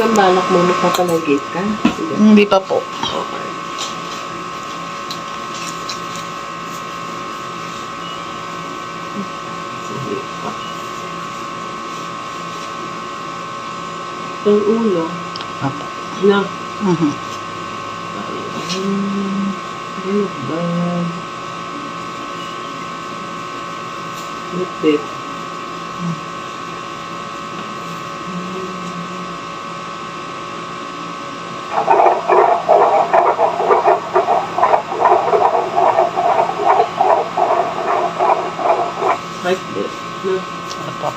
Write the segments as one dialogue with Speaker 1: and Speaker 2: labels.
Speaker 1: Ang balak mo, magpapalagit ka? Sige.
Speaker 2: Hindi pa po.
Speaker 1: Okay. Sige pa. Itong ulo.
Speaker 2: Apo.
Speaker 1: Na.
Speaker 2: Mhm.
Speaker 1: Ano ba? Lipit. Right there. No.
Speaker 2: Apo.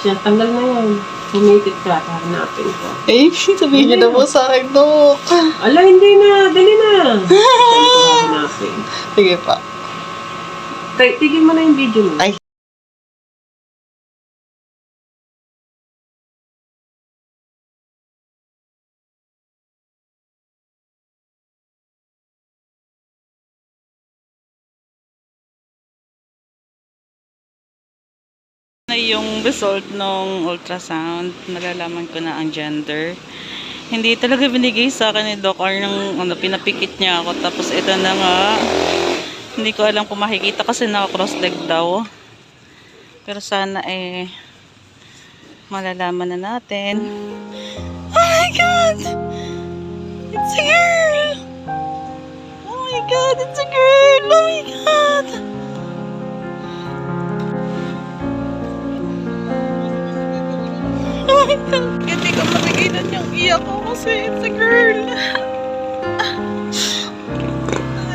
Speaker 1: Siya, tanggal na yan. Pumikit ka, hanapin ko.
Speaker 2: Eh, sabihin niyo na po sa akin, Dok.
Speaker 1: Ala, hindi na. Dali na. Saan ko hanapin?
Speaker 2: Sige pa.
Speaker 1: Tigil mo na yung video mo.
Speaker 2: Ay. Na yung result ng ultrasound, malalaman ko na ang gender. Hindi talaga binigay sa akin ni Doc or nung pinapikit niya ako. Tapos ito na nga. Hindi ko alam kung makikita kasi naka-cross leg daw. Pero sana malalaman na natin. Oh my God! It's a girl! Oh my God! It's a girl! Oh my God! Oh my God! Hindi ko mapigilan yung iyak ko kasi it's a girl.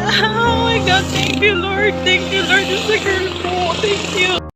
Speaker 2: Oh my God, thank you Lord. Thank you Lord, it's a girl po. Thank you.